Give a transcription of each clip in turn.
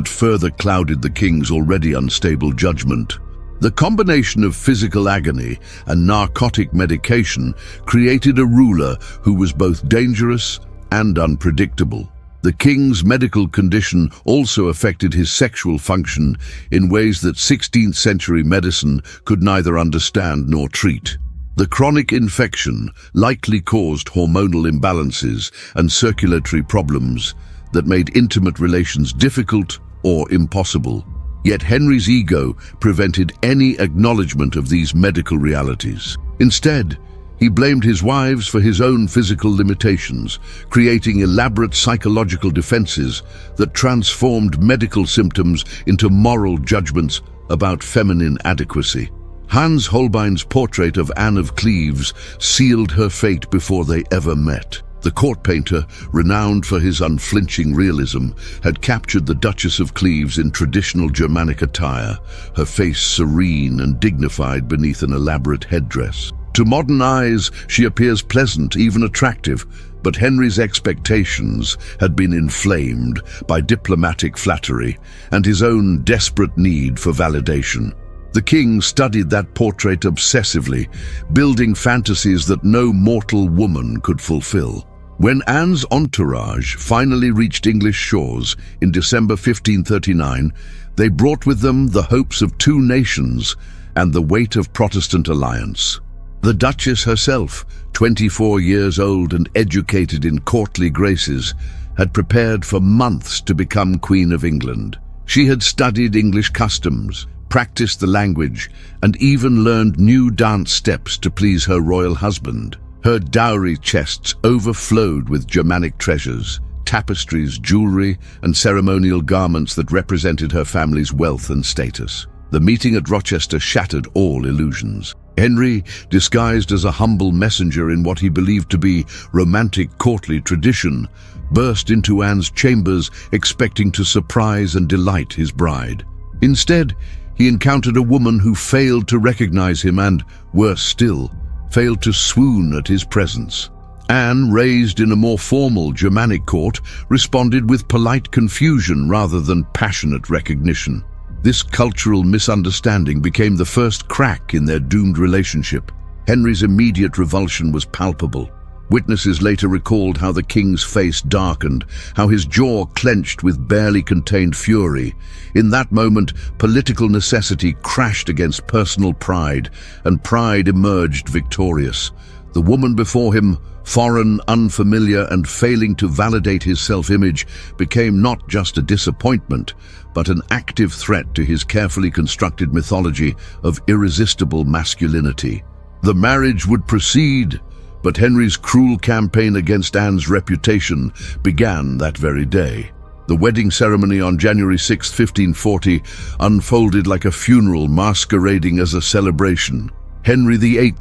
but further clouded the king's already unstable judgment. The combination of physical agony and narcotic medication created a ruler who was both dangerous and unpredictable. The king's medical condition also affected his sexual function in ways that 16th century medicine could neither understand nor treat. The chronic infection likely caused hormonal imbalances and circulatory problems that made intimate relations difficult or impossible. Yet Henry's ego prevented any acknowledgement of these medical realities. Instead, he blamed his wives for his own physical limitations, creating elaborate psychological defenses that transformed medical symptoms into moral judgments about feminine adequacy. Hans Holbein's portrait of Anne of Cleves sealed her fate before they ever met. The court painter, renowned for his unflinching realism, had captured the Duchess of Cleves in traditional Germanic attire, her face serene and dignified beneath an elaborate headdress. To modern eyes, she appears pleasant, even attractive, but Henry's expectations had been inflamed by diplomatic flattery and his own desperate need for validation. The king studied that portrait obsessively, building fantasies that no mortal woman could fulfill. When Anne's entourage finally reached English shores in December 1539, they brought with them the hopes of two nations and the weight of Protestant alliance. The Duchess herself, 24 years old and educated in courtly graces, had prepared for months to become Queen of England. She had studied English customs, practiced the language, and even learned new dance steps to please her royal husband. Her dowry chests overflowed with Germanic treasures, tapestries, jewelry, and ceremonial garments that represented her family's wealth and status. The meeting at Rochester shattered all illusions. Henry, disguised as a humble messenger in what he believed to be romantic courtly tradition, burst into Anne's chambers expecting to surprise and delight his bride. Instead, he encountered a woman who failed to recognize him and, worse still, failed to swoon at his presence. Anne, raised in a more formal Germanic court, responded with polite confusion rather than passionate recognition. This cultural misunderstanding became the first crack in their doomed relationship. Henry's immediate revulsion was palpable. Witnesses later recalled how the king's face darkened, how his jaw clenched with barely contained fury. In that moment, political necessity crashed against personal pride, and pride emerged victorious. The woman before him, foreign, unfamiliar, and failing to validate his self-image, became not just a disappointment, but an active threat to his carefully constructed mythology of irresistible masculinity. The marriage would proceed, but Henry's cruel campaign against Anne's reputation began that very day. The wedding ceremony on January 6, 1540, unfolded like a funeral masquerading as a celebration. Henry VIII,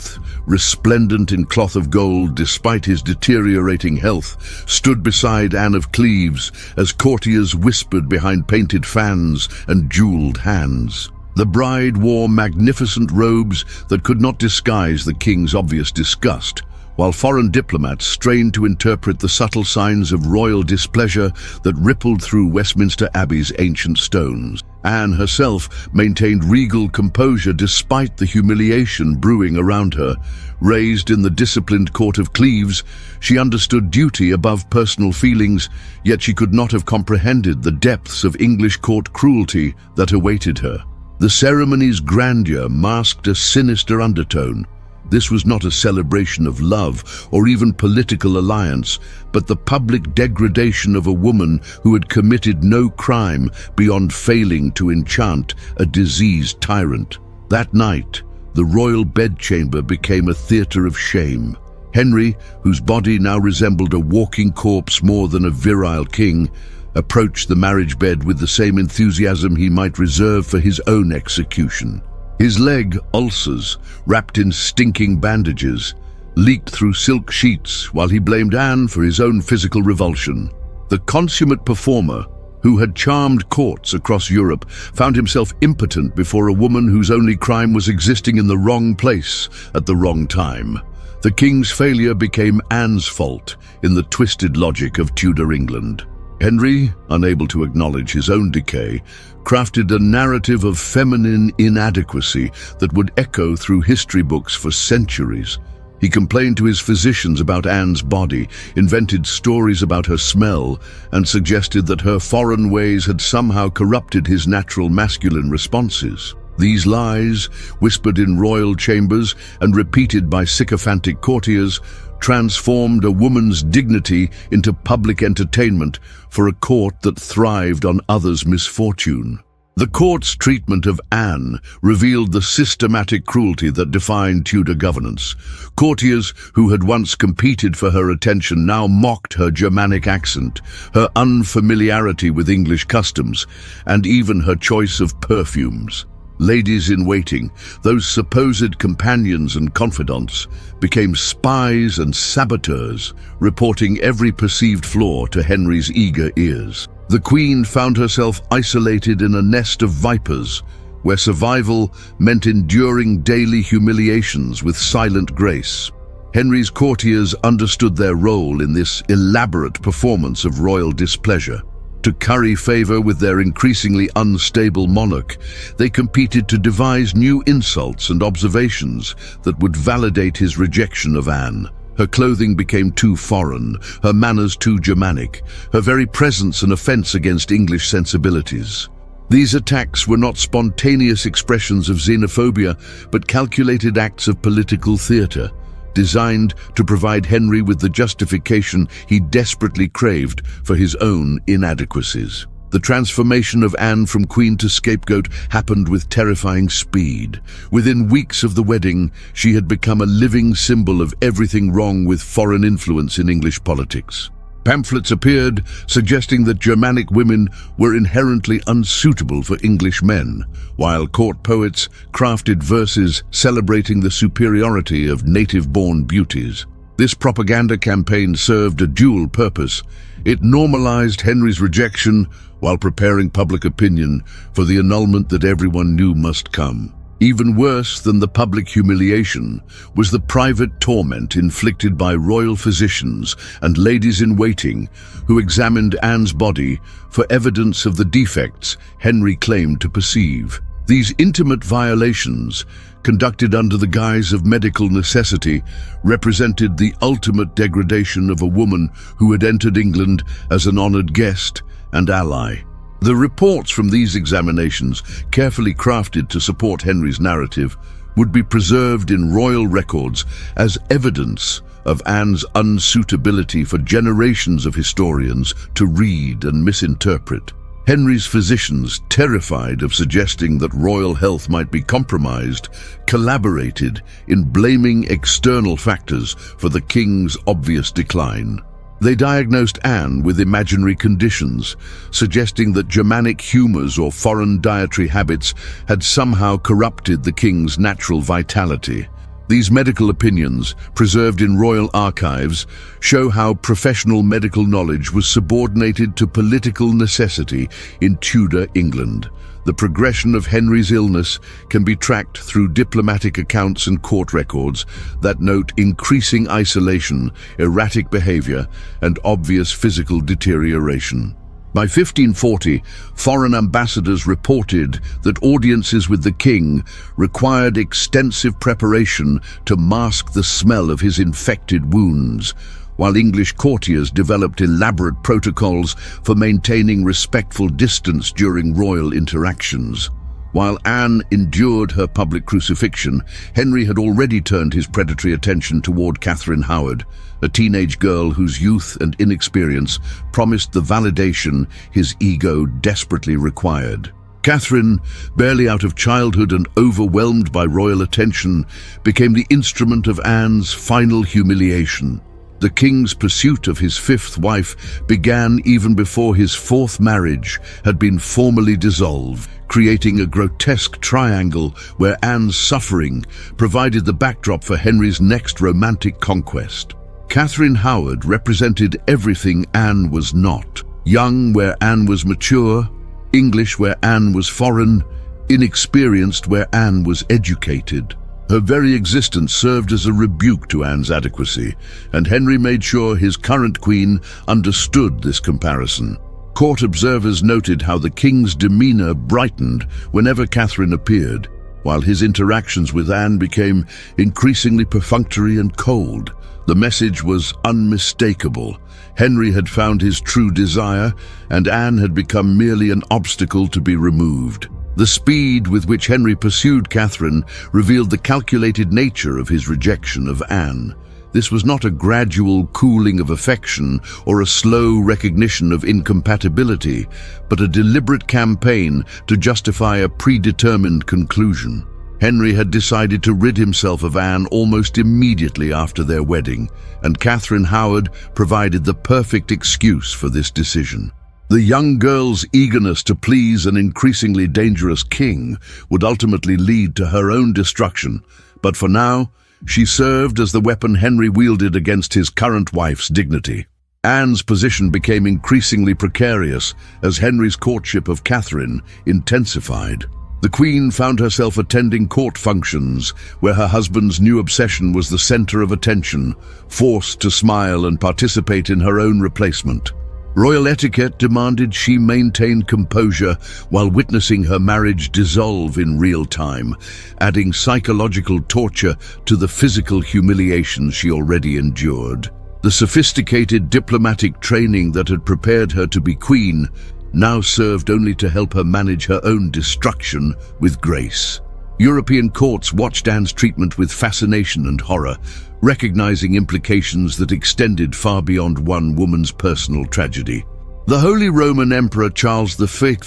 resplendent in cloth of gold despite his deteriorating health, stood beside Anne of Cleves as courtiers whispered behind painted fans and jeweled hands. The bride wore magnificent robes that could not disguise the king's obvious disgust, while foreign diplomats strained to interpret the subtle signs of royal displeasure that rippled through Westminster Abbey's ancient stones. Anne herself maintained regal composure despite the humiliation brewing around her. Raised in the disciplined court of Cleves, she understood duty above personal feelings, yet she could not have comprehended the depths of English court cruelty that awaited her. The ceremony's grandeur masked a sinister undertone. This was not a celebration of love or even political alliance, but the public degradation of a woman who had committed no crime beyond failing to enchant a diseased tyrant. That night, the royal bedchamber became a theater of shame. Henry, whose body now resembled a walking corpse more than a virile king, approached the marriage bed with the same enthusiasm he might reserve for his own execution. His leg ulcers, wrapped in stinking bandages, leaked through silk sheets while he blamed Anne for his own physical revulsion. The consummate performer, who had charmed courts across Europe, found himself impotent before a woman whose only crime was existing in the wrong place at the wrong time. The king's failure became Anne's fault in the twisted logic of Tudor England. Henry, unable to acknowledge his own decay, crafted a narrative of feminine inadequacy that would echo through history books for centuries. He complained to his physicians about Anne's body, invented stories about her smell, and suggested that her foreign ways had somehow corrupted his natural masculine responses. These lies, whispered in royal chambers and repeated by sycophantic courtiers, transformed a woman's dignity into public entertainment for a court that thrived on others' misfortune. The court's treatment of Anne revealed the systematic cruelty that defined Tudor governance. Courtiers who had once competed for her attention now mocked her Germanic accent, her unfamiliarity with English customs, and even her choice of perfumes. Ladies-in-waiting, those supposed companions and confidants, became spies and saboteurs, reporting every perceived flaw to Henry's eager ears. The Queen found herself isolated in a nest of vipers, where survival meant enduring daily humiliations with silent grace. Henry's courtiers understood their role in this elaborate performance of royal displeasure. To curry favor with their increasingly unstable monarch, they competed to devise new insults and observations that would validate his rejection of Anne. Her clothing became too foreign, her manners too Germanic, her very presence an offense against English sensibilities. These attacks were not spontaneous expressions of xenophobia, but calculated acts of political theater, designed to provide Henry with the justification he desperately craved for his own inadequacies. The transformation of Anne from queen to scapegoat happened with terrifying speed. Within weeks of the wedding, she had become a living symbol of everything wrong with foreign influence in English politics. Pamphlets appeared suggesting that Germanic women were inherently unsuitable for English men, while court poets crafted verses celebrating the superiority of native-born beauties. This propaganda campaign served a dual purpose. It normalized Henry's rejection while preparing public opinion for the annulment that everyone knew must come. Even worse than the public humiliation was the private torment inflicted by royal physicians and ladies-in-waiting who examined Anne's body for evidence of the defects Henry claimed to perceive. These intimate violations, conducted under the guise of medical necessity, represented the ultimate degradation of a woman who had entered England as an honored guest and ally. The reports from these examinations, carefully crafted to support Henry's narrative, would be preserved in royal records as evidence of Anne's unsuitability for generations of historians to read and misinterpret. Henry's physicians, terrified of suggesting that royal health might be compromised, collaborated in blaming external factors for the king's obvious decline. They diagnosed Anne with imaginary conditions, suggesting that Germanic humors or foreign dietary habits had somehow corrupted the king's natural vitality. These medical opinions, preserved in royal archives, show how professional medical knowledge was subordinated to political necessity in Tudor England. The progression of Henry's illness can be tracked through diplomatic accounts and court records that note increasing isolation, erratic behavior, and obvious physical deterioration. By 1540, foreign ambassadors reported that audiences with the king required extensive preparation to mask the smell of his infected wounds, while English courtiers developed elaborate protocols for maintaining respectful distance during royal interactions. While Anne endured her public crucifixion, Henry had already turned his predatory attention toward Catherine Howard, a teenage girl whose youth and inexperience promised the validation his ego desperately required. Catherine, barely out of childhood and overwhelmed by royal attention, became the instrument of Anne's final humiliation. The king's pursuit of his fifth wife began even before his fourth marriage had been formally dissolved, creating a grotesque triangle where Anne's suffering provided the backdrop for Henry's next romantic conquest. Catherine Howard represented everything Anne was not: young where Anne was mature, English where Anne was foreign, inexperienced where Anne was educated. Her very existence served as a rebuke to Anne's adequacy, and Henry made sure his current queen understood this comparison. Court observers noted how the king's demeanor brightened whenever Catherine appeared, while his interactions with Anne became increasingly perfunctory and cold. The message was unmistakable. Henry had found his true desire, and Anne had become merely an obstacle to be removed. The speed with which Henry pursued Catherine revealed the calculated nature of his rejection of Anne. This was not a gradual cooling of affection or a slow recognition of incompatibility, but a deliberate campaign to justify a predetermined conclusion. Henry had decided to rid himself of Anne almost immediately after their wedding, and Catherine Howard provided the perfect excuse for this decision. The young girl's eagerness to please an increasingly dangerous king would ultimately lead to her own destruction, but for now, she served as the weapon Henry wielded against his current wife's dignity. Anne's position became increasingly precarious as Henry's courtship of Catherine intensified. The Queen found herself attending court functions where her husband's new obsession was the center of attention, forced to smile and participate in her own replacement. Royal etiquette demanded she maintain composure while witnessing her marriage dissolve in real time, adding psychological torture to the physical humiliation she already endured. The sophisticated diplomatic training that had prepared her to be queen now served only to help her manage her own destruction with grace. European courts watched Anne's treatment with fascination and horror, recognizing implications that extended far beyond one woman's personal tragedy. The Holy Roman Emperor Charles V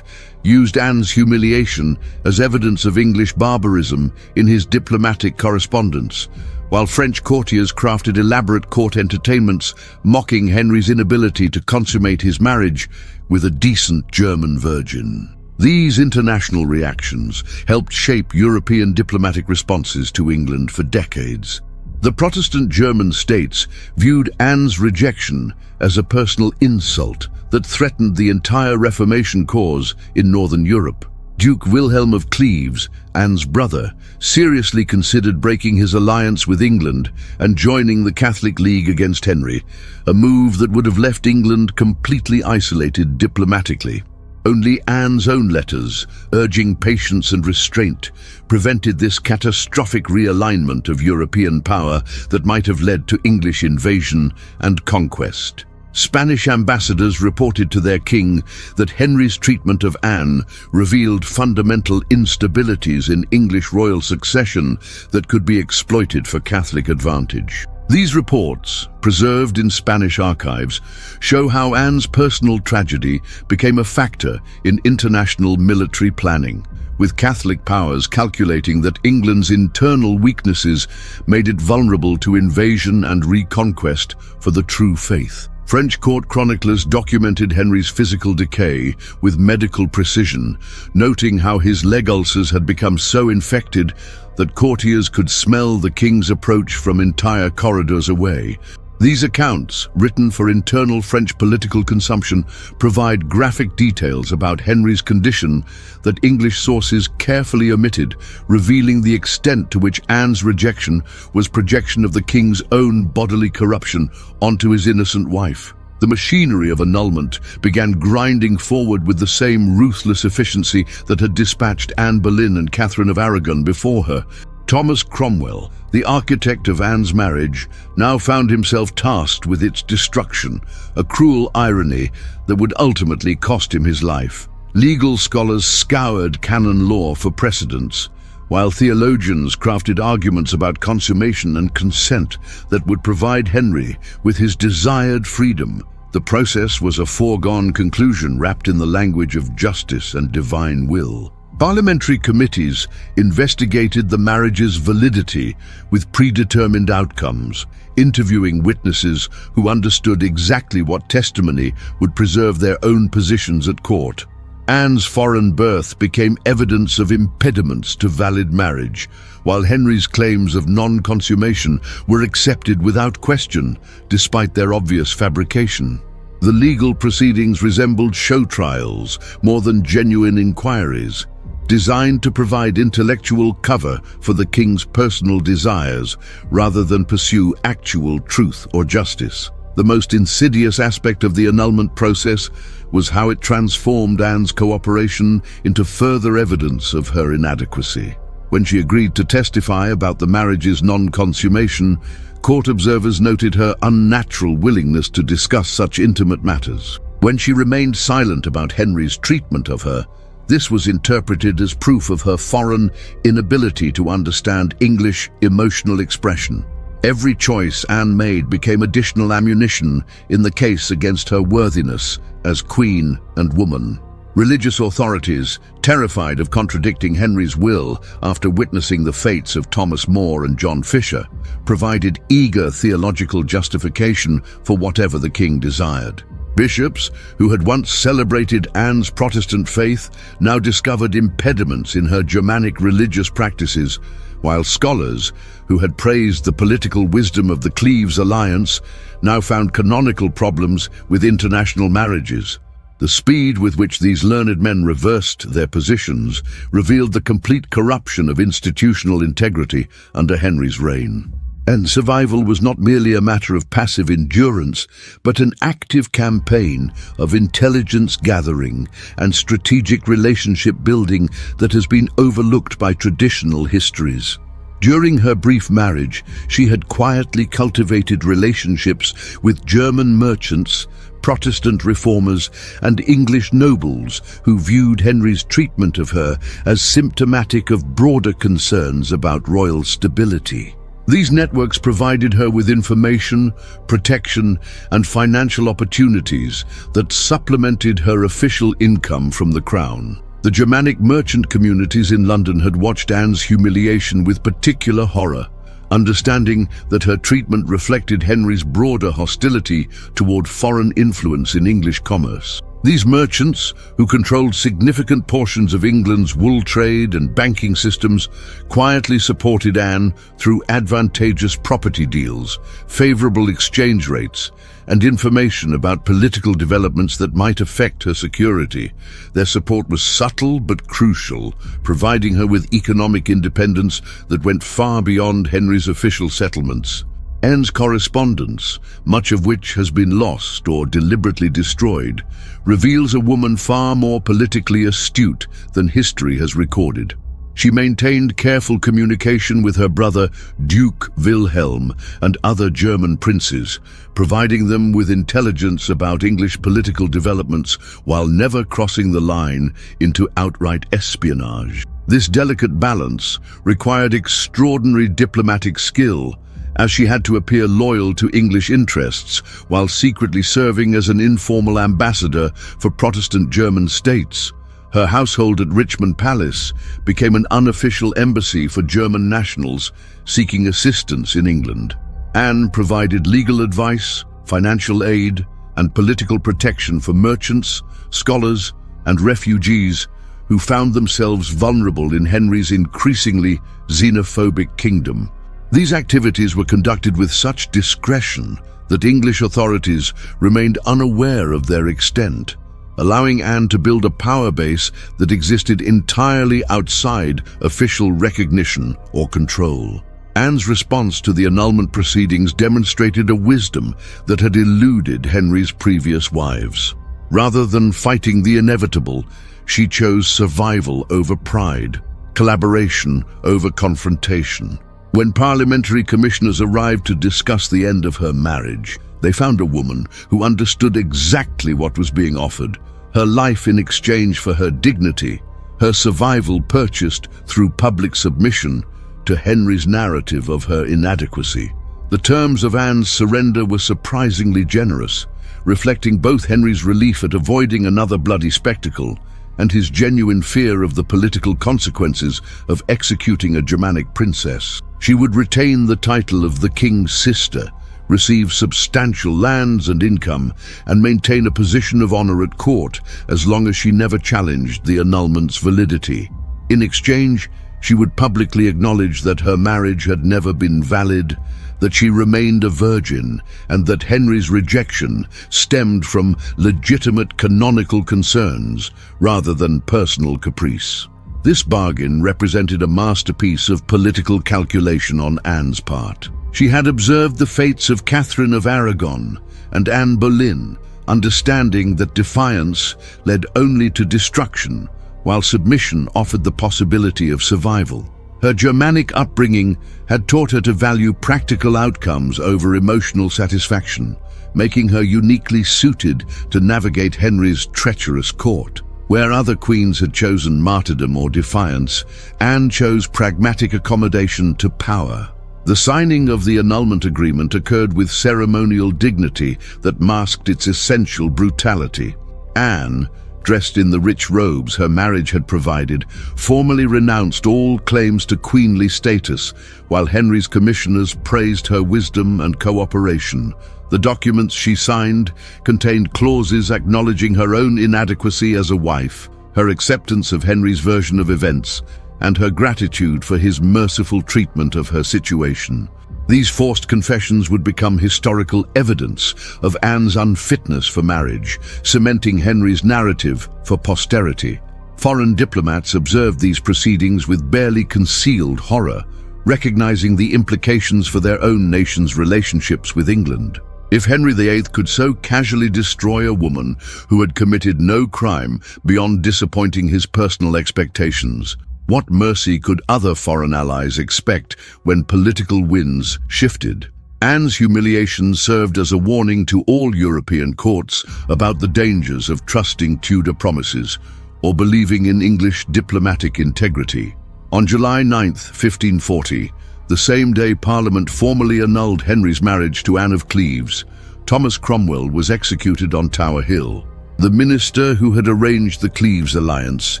used Anne's humiliation as evidence of English barbarism in his diplomatic correspondence, while French courtiers crafted elaborate court entertainments mocking Henry's inability to consummate his marriage with a decent German virgin. These international reactions helped shape European diplomatic responses to England for decades. The Protestant German states viewed Anne's rejection as a personal insult that threatened the entire Reformation cause in Northern Europe. Duke Wilhelm of Cleves, Anne's brother, seriously considered breaking his alliance with England and joining the Catholic League against Henry, a move that would have left England completely isolated diplomatically. Only Anne's own letters, urging patience and restraint, prevented this catastrophic realignment of European power that might have led to English invasion and conquest. Spanish ambassadors reported to their king that Henry's treatment of Anne revealed fundamental instabilities in English royal succession that could be exploited for Catholic advantage. These reports, preserved in Spanish archives, show how Anne's personal tragedy became a factor in international military planning, with Catholic powers calculating that England's internal weaknesses made it vulnerable to invasion and reconquest for the true faith. French court chroniclers documented Henry's physical decay with medical precision, noting how his leg ulcers had become so infected that courtiers could smell the king's approach from entire corridors away. These accounts, written for internal French political consumption, provide graphic details about Henry's condition that English sources carefully omitted, revealing the extent to which Anne's rejection was projection of the king's own bodily corruption onto his innocent wife. The machinery of annulment began grinding forward with the same ruthless efficiency that had dispatched Anne Boleyn and Catherine of Aragon before her. Thomas Cromwell, the architect of Anne's marriage, now found himself tasked with its destruction, a cruel irony that would ultimately cost him his life. Legal scholars scoured canon law for precedents, while theologians crafted arguments about consummation and consent that would provide Henry with his desired freedom. The process was a foregone conclusion wrapped in the language of justice and divine will. Parliamentary committees investigated the marriage's validity with predetermined outcomes, interviewing witnesses who understood exactly what testimony would preserve their own positions at court. Anne's foreign birth became evidence of impediments to valid marriage, while Henry's claims of non-consummation were accepted without question, despite their obvious fabrication. The legal proceedings resembled show trials more than genuine inquiries, designed to provide intellectual cover for the king's personal desires rather than pursue actual truth or justice. The most insidious aspect of the annulment process was how it transformed Anne's cooperation into further evidence of her inadequacy. When she agreed to testify about the marriage's non-consummation, court observers noted her unnatural willingness to discuss such intimate matters. When she remained silent about Henry's treatment of her, this was interpreted as proof of her foreign inability to understand English emotional expression. Every choice Anne made became additional ammunition in the case against her worthiness as queen and woman. Religious authorities, terrified of contradicting Henry's will after witnessing the fates of Thomas More and John Fisher, provided eager theological justification for whatever the king desired. Bishops, who had once celebrated Anne's Protestant faith, now discovered impediments in her Germanic religious practices, while scholars, who had praised the political wisdom of the Cleves alliance, now found canonical problems with international marriages. The speed with which these learned men reversed their positions revealed the complete corruption of institutional integrity under Henry's reign. And survival was not merely a matter of passive endurance, but an active campaign of intelligence gathering and strategic relationship building that has been overlooked by traditional histories. During her brief marriage, she had quietly cultivated relationships with German merchants, Protestant reformers, and English nobles who viewed Henry's treatment of her as symptomatic of broader concerns about royal stability. These networks provided her with information, protection, and financial opportunities that supplemented her official income from the crown. The Germanic merchant communities in London had watched Anne's humiliation with particular horror, understanding that her treatment reflected Henry's broader hostility toward foreign influence in English commerce. These merchants, who controlled significant portions of England's wool trade and banking systems, quietly supported Anne through advantageous property deals, favorable exchange rates, and information about political developments that might affect her security. Their support was subtle but crucial, providing her with economic independence that went far beyond Henry's official settlements. Anne's correspondence, much of which has been lost or deliberately destroyed, reveals a woman far more politically astute than history has recorded. She maintained careful communication with her brother Duke Wilhelm and other German princes, providing them with intelligence about English political developments while never crossing the line into outright espionage. This delicate balance required extraordinary diplomatic skill, as she had to appear loyal to English interests while secretly serving as an informal ambassador for Protestant German states. Her household at Richmond Palace became an unofficial embassy for German nationals seeking assistance in England. Anne provided legal advice, financial aid, and political protection for merchants, scholars, and refugees who found themselves vulnerable in Henry's increasingly xenophobic kingdom. These activities were conducted with such discretion that English authorities remained unaware of their extent, allowing Anne to build a power base that existed entirely outside official recognition or control. Anne's response to the annulment proceedings demonstrated a wisdom that had eluded Henry's previous wives. Rather than fighting the inevitable, she chose survival over pride, collaboration over confrontation. When parliamentary commissioners arrived to discuss the end of her marriage, they found a woman who understood exactly what was being offered, her life in exchange for her dignity, her survival purchased through public submission to Henry's narrative of her inadequacy. The terms of Anne's surrender were surprisingly generous, reflecting both Henry's relief at avoiding another bloody spectacle and his genuine fear of the political consequences of executing a Germanic princess. She would retain the title of the king's sister, receive substantial lands and income, and maintain a position of honor at court as long as she never challenged the annulment's validity. In exchange, she would publicly acknowledge that her marriage had never been valid, that she remained a virgin, and that Henry's rejection stemmed from legitimate canonical concerns rather than personal caprice. This bargain represented a masterpiece of political calculation on Anne's part. She had observed the fates of Catherine of Aragon and Anne Boleyn, understanding that defiance led only to destruction, while submission offered the possibility of survival. Her Germanic upbringing had taught her to value practical outcomes over emotional satisfaction, making her uniquely suited to navigate Henry's treacherous court. Where other queens had chosen martyrdom or defiance, Anne chose pragmatic accommodation to power. The signing of the annulment agreement occurred with ceremonial dignity that masked its essential brutality. Anne, dressed in the rich robes her marriage had provided, formally renounced all claims to queenly status, while Henry's commissioners praised her wisdom and cooperation. The documents she signed contained clauses acknowledging her own inadequacy as a wife, her acceptance of Henry's version of events, and her gratitude for his merciful treatment of her situation. These forced confessions would become historical evidence of Anne's unfitness for marriage, cementing Henry's narrative for posterity. Foreign diplomats observed these proceedings with barely concealed horror, recognizing the implications for their own nation's relationships with England. If Henry VIII could so casually destroy a woman who had committed no crime beyond disappointing his personal expectations, what mercy could other foreign allies expect when political winds shifted? Anne's humiliation served as a warning to all European courts about the dangers of trusting Tudor promises or believing in English diplomatic integrity. On July 9, 1540, the same day Parliament formally annulled Henry's marriage to Anne of Cleves, Thomas Cromwell was executed on Tower Hill. The minister who had arranged the Cleves alliance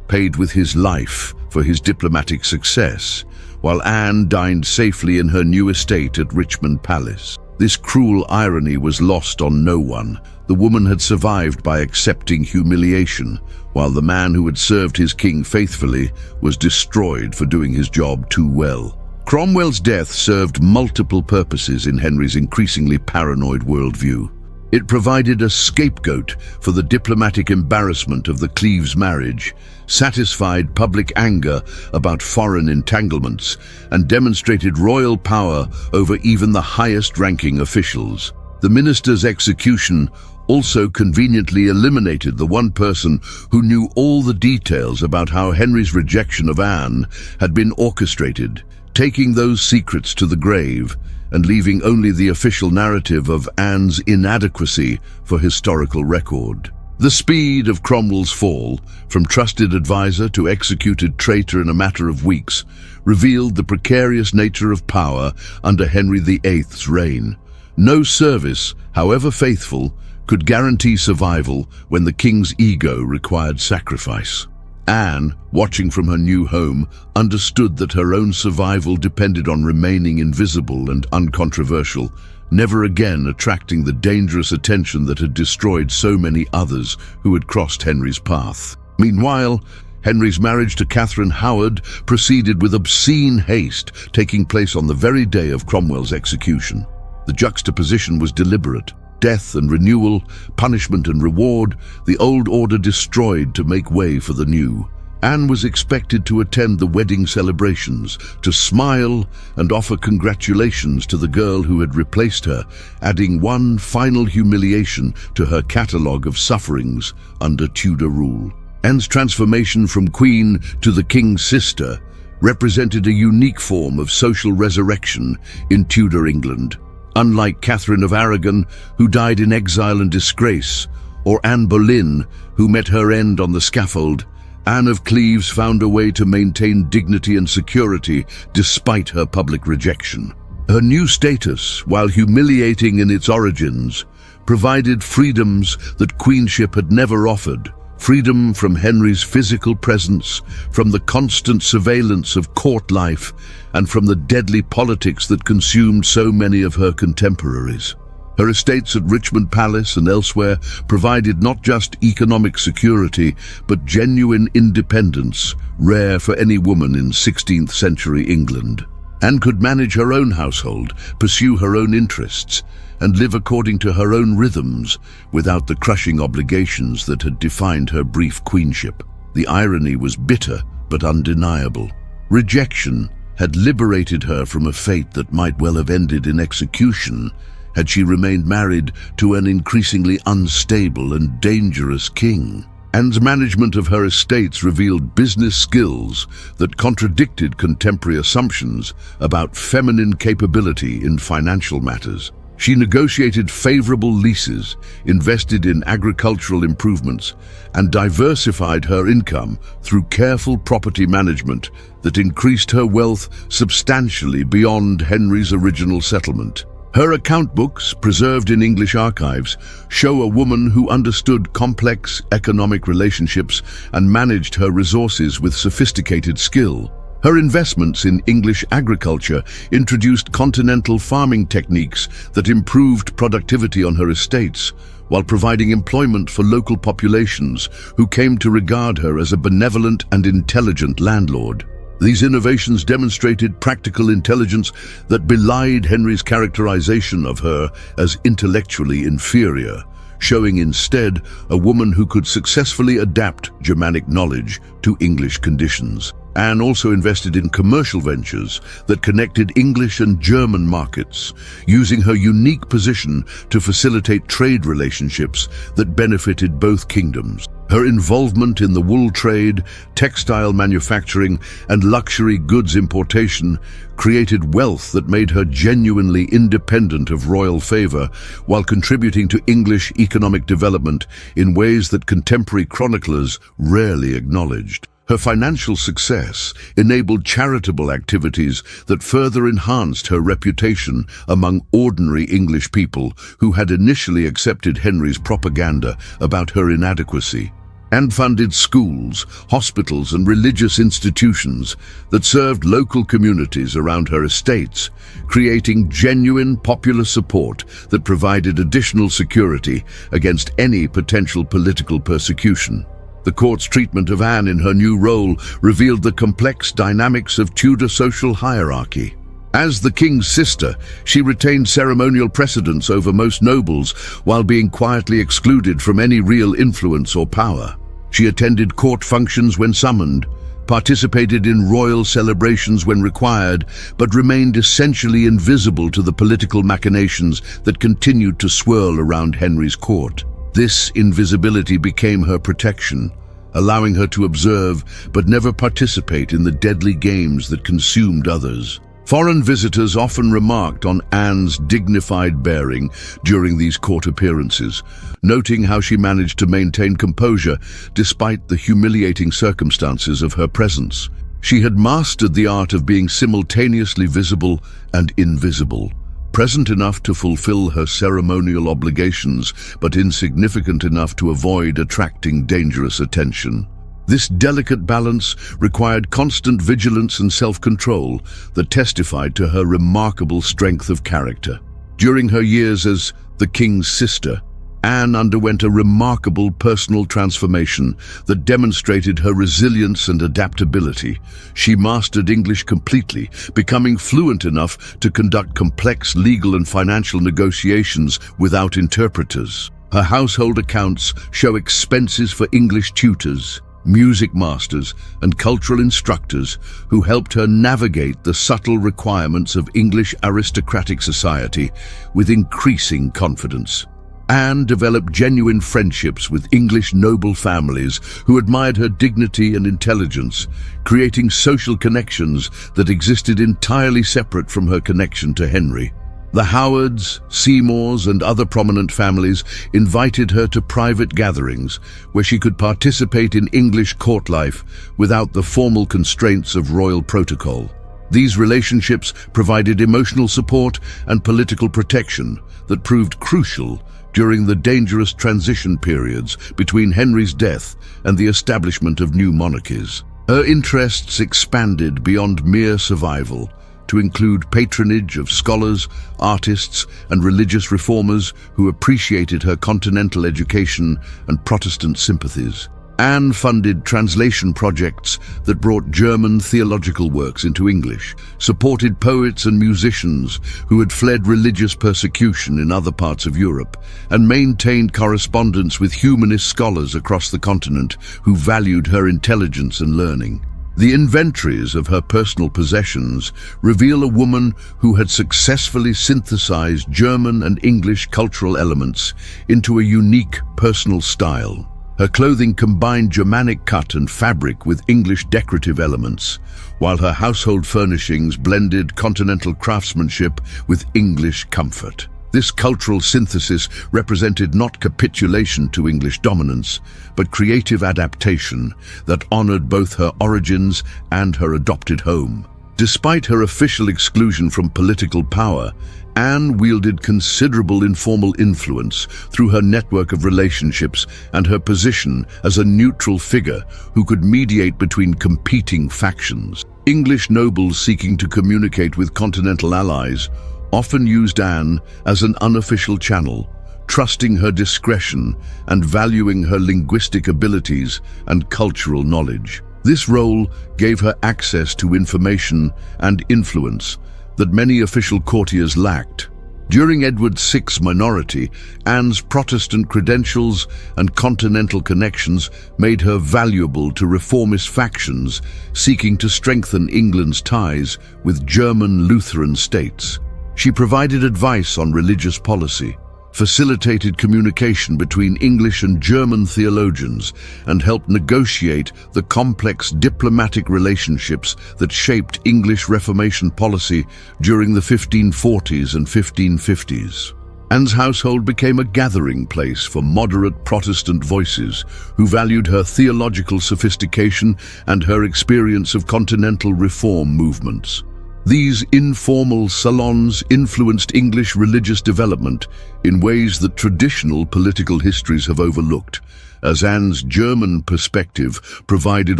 paid with his life for his diplomatic success, while Anne dined safely in her new estate at Richmond Palace. This cruel irony was lost on no one. The woman had survived by accepting humiliation, while the man who had served his king faithfully was destroyed for doing his job too well. Cromwell's death served multiple purposes in Henry's increasingly paranoid worldview. It provided a scapegoat for the diplomatic embarrassment of the Cleves marriage, satisfied public anger about foreign entanglements, and demonstrated royal power over even the highest-ranking officials. The minister's execution also conveniently eliminated the one person who knew all the details about how Henry's rejection of Anne had been orchestrated, taking those secrets to the grave and leaving only the official narrative of Anne's inadequacy for historical record. The speed of Cromwell's fall, from trusted advisor to executed traitor in a matter of weeks, revealed the precarious nature of power under Henry VIII's reign. No service, however faithful, could guarantee survival when the king's ego required sacrifice. Anne, watching from her new home, understood that her own survival depended on remaining invisible and uncontroversial, never again attracting the dangerous attention that had destroyed so many others who had crossed Henry's path. Meanwhile, Henry's marriage to Catherine Howard proceeded with obscene haste, taking place on the very day of Cromwell's execution. The juxtaposition was deliberate. Death and renewal, punishment and reward, the old order destroyed to make way for the new. Anne was expected to attend the wedding celebrations, to smile and offer congratulations to the girl who had replaced her, adding one final humiliation to her catalogue of sufferings under Tudor rule. Anne's transformation from queen to the king's sister represented a unique form of social resurrection in Tudor England. Unlike Catherine of Aragon, who died in exile and disgrace, or Anne Boleyn, who met her end on the scaffold, Anne of Cleves found a way to maintain dignity and security despite her public rejection. Her new status, while humiliating in its origins, provided freedoms that queenship had never offered. Freedom from Henry's physical presence, from the constant surveillance of court life, and from the deadly politics that consumed so many of her contemporaries. Her estates at Richmond Palace and elsewhere provided not just economic security, but genuine independence, rare for any woman in 16th century England. Anne could manage her own household, pursue her own interests, and live according to her own rhythms without the crushing obligations that had defined her brief queenship. The irony was bitter but undeniable. Rejection had liberated her from a fate that might well have ended in execution had she remained married to an increasingly unstable and dangerous king. Anne's management of her estates revealed business skills that contradicted contemporary assumptions about feminine capability in financial matters. She negotiated favorable leases, invested in agricultural improvements, and diversified her income through careful property management that increased her wealth substantially beyond Henry's original settlement. Her account books, preserved in English archives, show a woman who understood complex economic relationships and managed her resources with sophisticated skill. Her investments in English agriculture introduced continental farming techniques that improved productivity on her estates, while providing employment for local populations who came to regard her as a benevolent and intelligent landlord. These innovations demonstrated practical intelligence that belied Henry's characterization of her as intellectually inferior, showing instead a woman who could successfully adapt Germanic knowledge to English conditions. Anne also invested in commercial ventures that connected English and German markets, using her unique position to facilitate trade relationships that benefited both kingdoms. Her involvement in the wool trade, textile manufacturing, and luxury goods importation created wealth that made her genuinely independent of royal favor, while contributing to English economic development in ways that contemporary chroniclers rarely acknowledged. Her financial success enabled charitable activities that further enhanced her reputation among ordinary English people who had initially accepted Henry's propaganda about her inadequacy. Anne funded schools, hospitals, and religious institutions that served local communities around her estates, creating genuine popular support that provided additional security against any potential political persecution. The court's treatment of Anne in her new role revealed the complex dynamics of Tudor social hierarchy. As the king's sister, she retained ceremonial precedence over most nobles while being quietly excluded from any real influence or power. She attended court functions when summoned, participated in royal celebrations when required, but remained essentially invisible to the political machinations that continued to swirl around Henry's court. This invisibility became her protection, allowing her to observe but never participate in the deadly games that consumed others. Foreign visitors often remarked on Anne's dignified bearing during these court appearances, noting how she managed to maintain composure despite the humiliating circumstances of her presence. She had mastered the art of being simultaneously visible and invisible, present enough to fulfill her ceremonial obligations, but insignificant enough to avoid attracting dangerous attention. This delicate balance required constant vigilance and self-control that testified to her remarkable strength of character. During her years as the king's sister, Anne underwent a remarkable personal transformation that demonstrated her resilience and adaptability. She mastered English completely, becoming fluent enough to conduct complex legal and financial negotiations without interpreters. Her household accounts show expenses for English tutors, music masters, and cultural instructors who helped her navigate the subtle requirements of English aristocratic society with increasing confidence. Anne developed genuine friendships with English noble families who admired her dignity and intelligence, creating social connections that existed entirely separate from her connection to Henry. The Howards, Seymours, and other prominent families invited her to private gatherings where she could participate in English court life without the formal constraints of royal protocol. These relationships provided emotional support and political protection that proved crucial during the dangerous transition periods between Henry's death and the establishment of new monarchies. Her interests expanded beyond mere survival to include patronage of scholars, artists, and religious reformers who appreciated her continental education and Protestant sympathies. Anne funded translation projects that brought German theological works into English, supported poets and musicians who had fled religious persecution in other parts of Europe, and maintained correspondence with humanist scholars across the continent who valued her intelligence and learning. The inventories of her personal possessions reveal a woman who had successfully synthesized German and English cultural elements into a unique personal style. Her clothing combined Germanic cut and fabric with English decorative elements, while her household furnishings blended continental craftsmanship with English comfort. This cultural synthesis represented not capitulation to English dominance, but creative adaptation that honored both her origins and her adopted home. Despite her official exclusion from political power, Anne wielded considerable informal influence through her network of relationships and her position as a neutral figure who could mediate between competing factions. English nobles seeking to communicate with continental allies often used Anne as an unofficial channel, trusting her discretion and valuing her linguistic abilities and cultural knowledge. This role gave her access to information and influence that many official courtiers lacked. During Edward's VI's minority, Anne's Protestant credentials and continental connections made her valuable to reformist factions seeking to strengthen England's ties with German Lutheran states. She provided advice on religious policy, facilitated communication between English and German theologians, and helped negotiate the complex diplomatic relationships that shaped English Reformation policy during the 1540s and 1550s. Anne's household became a gathering place for moderate Protestant voices who valued her theological sophistication and her experience of continental reform movements. These informal salons influenced English religious development in ways that traditional political histories have overlooked, as Anne's German perspective provided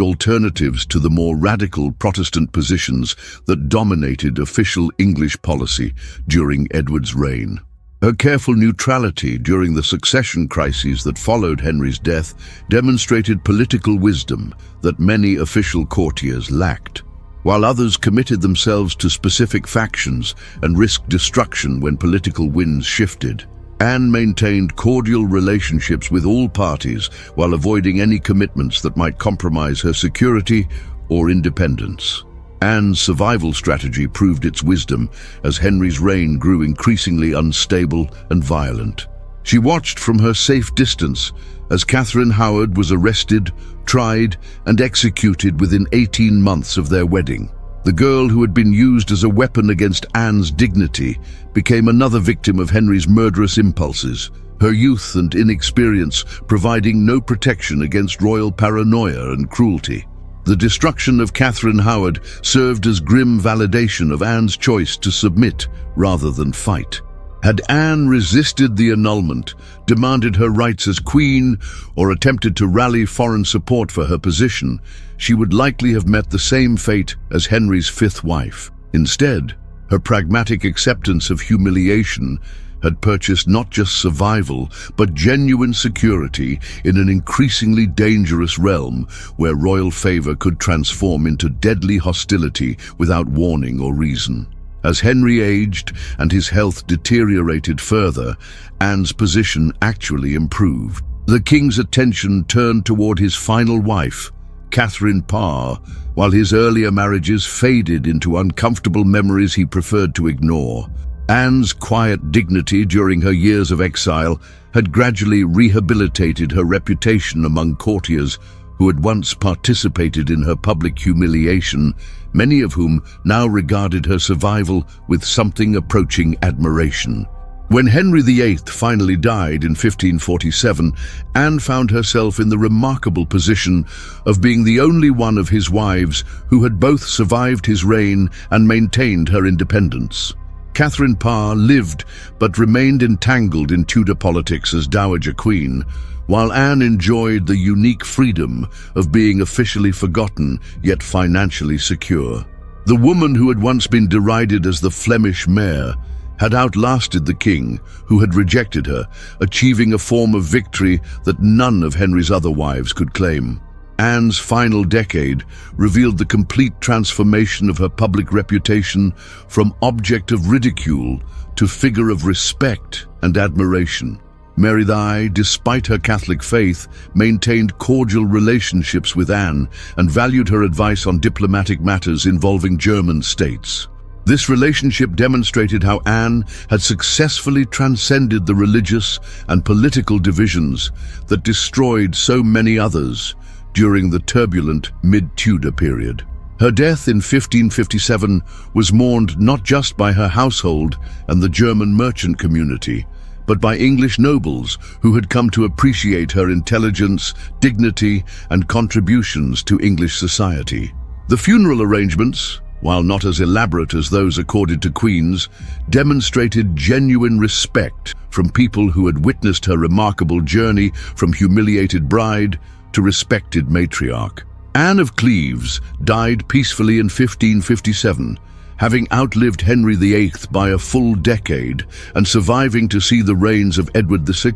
alternatives to the more radical Protestant positions that dominated official English policy during Edward's reign. Her careful neutrality during the succession crises that followed Henry's death demonstrated political wisdom that many official courtiers lacked. While others committed themselves to specific factions and risked destruction when political winds shifted, Anne maintained cordial relationships with all parties while avoiding any commitments that might compromise her security or independence. Anne's survival strategy proved its wisdom as Henry's reign grew increasingly unstable and violent. She watched from her safe distance as Catherine Howard was arrested, tried, and executed within 18 months of their wedding. The girl who had been used as a weapon against Anne's dignity became another victim of Henry's murderous impulses, her youth and inexperience providing no protection against royal paranoia and cruelty. The destruction of Catherine Howard served as grim validation of Anne's choice to submit rather than fight. Had Anne resisted the annulment, demanded her rights as queen, or attempted to rally foreign support for her position, she would likely have met the same fate as Henry's fifth wife. Instead, her pragmatic acceptance of humiliation had purchased not just survival, but genuine security in an increasingly dangerous realm where royal favor could transform into deadly hostility without warning or reason. As Henry aged and his health deteriorated further, Anne's position actually improved. The king's attention turned toward his final wife, Catherine Parr, while his earlier marriages faded into uncomfortable memories he preferred to ignore. Anne's quiet dignity during her years of exile had gradually rehabilitated her reputation among courtiers who had once participated in her public humiliation, many of whom now regarded her survival with something approaching admiration. When Henry VIII finally died in 1547, Anne found herself in the remarkable position of being the only one of his wives who had both survived his reign and maintained her independence. Catherine Parr lived but remained entangled in Tudor politics as Dowager Queen, while Anne enjoyed the unique freedom of being officially forgotten yet financially secure. The woman who had once been derided as the Flemish mare had outlasted the king, who had rejected her, achieving a form of victory that none of Henry's other wives could claim. Anne's final decade revealed the complete transformation of her public reputation from object of ridicule to figure of respect and admiration. Mary VIII, despite her Catholic faith, maintained cordial relationships with Anne and valued her advice on diplomatic matters involving German states. This relationship demonstrated how Anne had successfully transcended the religious and political divisions that destroyed so many others during the turbulent mid-Tudor period. Her death in 1557 was mourned not just by her household and the German merchant community, but by English nobles who had come to appreciate her intelligence, dignity, and contributions to English society. The funeral arrangements, while not as elaborate as those accorded to queens, demonstrated genuine respect from people who had witnessed her remarkable journey from humiliated bride to respected matriarch. Anne of Cleves died peacefully in 1557, having outlived Henry VIII by a full decade and surviving to see the reigns of Edward VI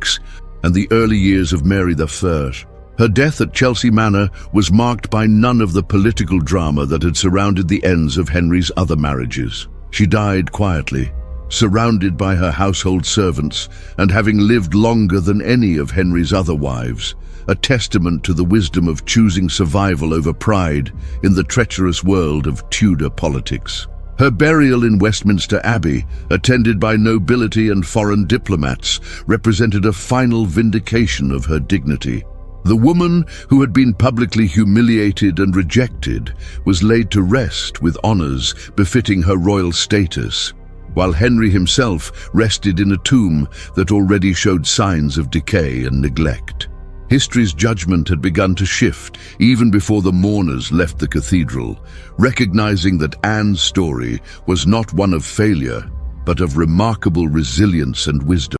and the early years of Mary I. Her death at Chelsea Manor was marked by none of the political drama that had surrounded the ends of Henry's other marriages. She died quietly, surrounded by her household servants and having lived longer than any of Henry's other wives, a testament to the wisdom of choosing survival over pride in the treacherous world of Tudor politics. Her burial in Westminster Abbey, attended by nobility and foreign diplomats, represented a final vindication of her dignity. The woman who had been publicly humiliated and rejected was laid to rest with honors befitting her royal status, while Henry himself rested in a tomb that already showed signs of decay and neglect. History's judgment had begun to shift even before the mourners left the cathedral, recognizing that Anne's story was not one of failure, but of remarkable resilience and wisdom.